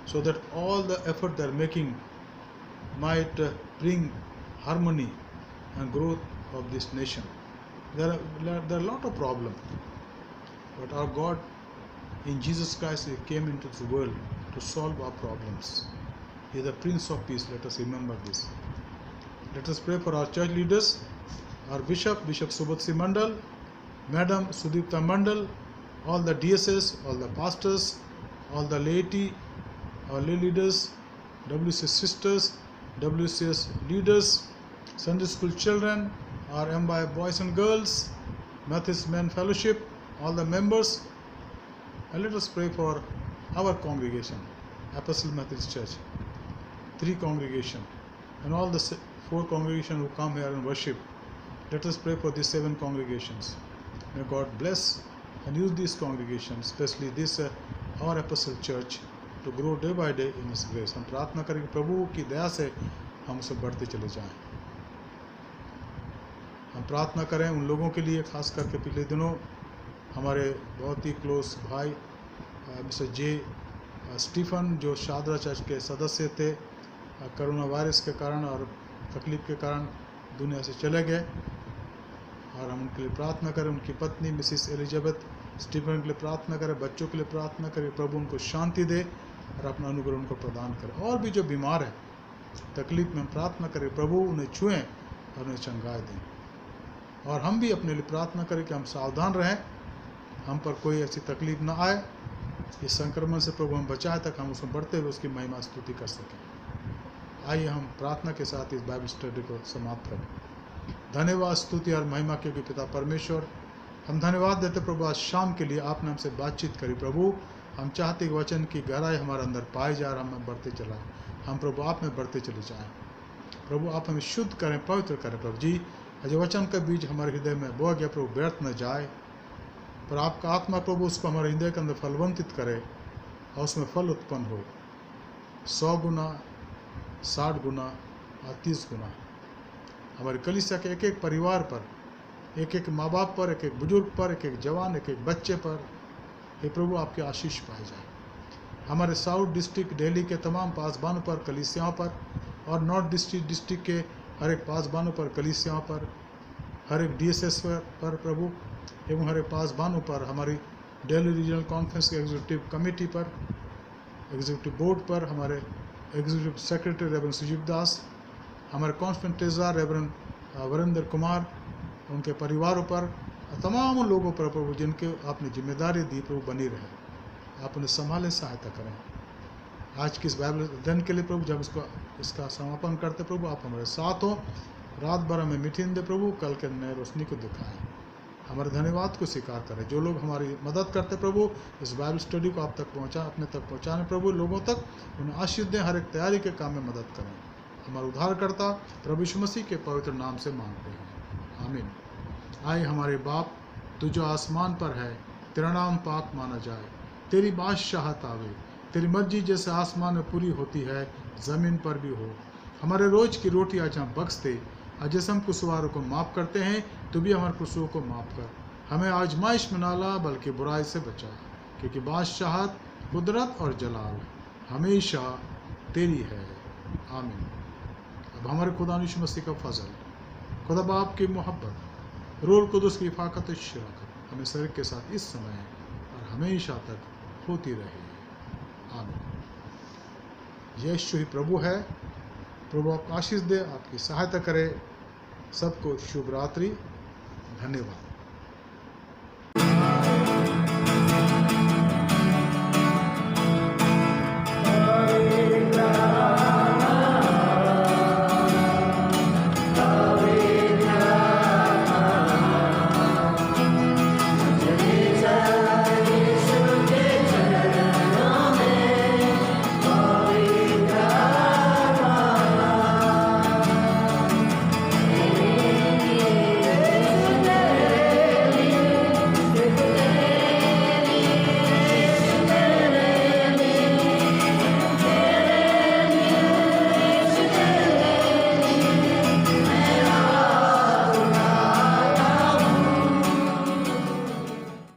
so that all the effort they are making might bring harmony and growth of this nation. There are a lot of problems, but our God in Jesus Christ, He came into this world to solve our problems. He is the Prince of Peace. Let us remember this. Let us pray for our church leaders, our Bishop Subodh Mandal, Madam Sudipta Mandal, all the DSS, all the pastors, all the laity, our lay leaders, WCS sisters, WCS leaders, Sunday school children, our MY boys and girls, Methodist Men Fellowship, all the members, and let us pray for our congregation, Apostle Methodist Church, 3 congregation, and all the 4 congregations who come here and worship. Let us pray for these 7 congregations. May God bless and use these congregations, especially this our Apostle Church, to grow day by day in His grace. हम प्रार्थना करें कि प्रभु की दया से हम सब बढ़ते चले जाएं। हम प्रार्थना करें उन लोगों के लिए, खास करके पिछले दिनों हमारे बहुत ही क्लोज भाई मिस्टर जे स्टीफन, जो शादरा चर्च के सदस्य थे, कोरोना वायरस के कारण और तकलीफ के कारण दुनिया से चले गए, और हम उनके लिए प्रार्थना करें। उनकी पत्नी मिसिस एलिजाबेथ स्टीफन के लिए प्रार्थना करें, बच्चों के लिए प्रार्थना करें, प्रभु उनको शांति दे और अपना अनुग्रह उनको प्रदान करें। और भी जो बीमार है, तकलीफ में, हम प्रार्थना करें प्रभु उन्हें छुएं और उन्हें चंगाई दें। और हम भी अपने लिए प्रार्थना करें कि हम सावधान रहें, हम पर कोई ऐसी तकलीफ ना आए, इस संक्रमण से प्रभु हम बचाए, तक हम उसमें बढ़ते हुए उसकी महिमा स्तुति कर सकें। आइए हम प्रार्थना के साथ इस बाइबल स्टडी को समाप्त करें। धन्यवाद, स्तुति और महिमा के पिता परमेश्वर, हम धन्यवाद देते प्रभु आज शाम के लिए आपने हमसे बातचीत करी। प्रभु हम चाहते कि वचन की गहराई हमारे अंदर पाए जा और हम बढ़ते चलाएं। हम प्रभु आप में बढ़ते चले जाएं। प्रभु आप हमें शुद्ध करें, पवित्र करें। प्रभु जी आज वचन का बीज हमारे हृदय में बोया गया प्रभु व्यर्थ न जाए, पर आपका आत्मा प्रभु उसको हमारे हृदय के अंदर फलवंतित करे और उसमें फल उत्पन्न हो, 100 गुना, 60 गुना और 30 गुना हमारे कलीसिया के एक एक परिवार पर, एक एक माँ बाप पर, एक एक बुजुर्ग पर, एक एक जवान, एक एक बच्चे पर, हे प्रभु आपके आशीष पाए जाए। हमारे साउथ डिस्ट्रिक्ट दिल्ली के तमाम पासबानों पर, कलीसियाओं पर, और नॉर्थ डिस्ट्रिक्ट के हर एक पासबानों पर, कलीसियाओं पर, हर एक DSS पर प्रभु, एवं हर एक पासबानों पर, हमारी दिल्ली रीजनल कॉन्फ्रेंस के एग्जीक्यूटिव कमेटी पर, एग्जीक्यूटिव बोर्ड पर, हमारे एग्जीक्यूटिव सेक्रेटरी रेवरेंड सुजीव दास, हमारे constant treasurer reverend Varinder Kumar, उनके परिवारों पर, तमाम लोगों पर प्रभु जिनके आपने जिम्मेदारी दी प्रभु बनी रहे, आप उन्हें संभालें, सहायता करें। आज की इस बाइबल अध्ययन के लिए प्रभु जब इसका समापन करते प्रभु आप हमारे साथ हो, रात भर हमें मीटिंग दे प्रभु, कल के नए रोशनी को दिखाएं, हमारे धन्यवाद को स्वीकार करें। जो लोग हमारी मदद करते प्रभु इस बाइबल स्टडी को आप तक अपने तक पहुँचाने प्रभु, लोगों तक उन्हें आशीष दें, हर एक तैयारी के काम में मदद करें। हमारे उद्धारकर्ता प्रभु यीशु मसीह के पवित्र नाम से मांगते हैं, आमीन। आए हमारे बाप, तू जो आसमान पर है, तेरा नाम पाक माना जाए, तेरी बादशाहत आवे, तेरी मर्जी जैसे आसमान में पूरी होती है ज़मीन पर भी हो। हमारे रोज़ की रोटी आज हम बख्श दे, आज जैसे हम कुसवारों को माफ़ करते हैं, तो भी हमारे कुसुओं को माफ़ कर। हमें आजमाइश में ना ला, बल्कि बुराई से बचा, क्योंकि बादशाहत, कुदरत और जलाल हमेशा तेरी है, आमीन। अब हमारे खुदा यीशु मसीह का फजल, खुदा बाप की मोहब्बत, रूह कुदुस की फाकत शराकत हमें शरीर के साथ इस समय और हमेशा तक होती रहे, आमीन। यीशु ही प्रभु है। प्रभु आपको आशीष दे, आपकी सहायता करे। सबको शुभ रात्रि, धन्यवाद।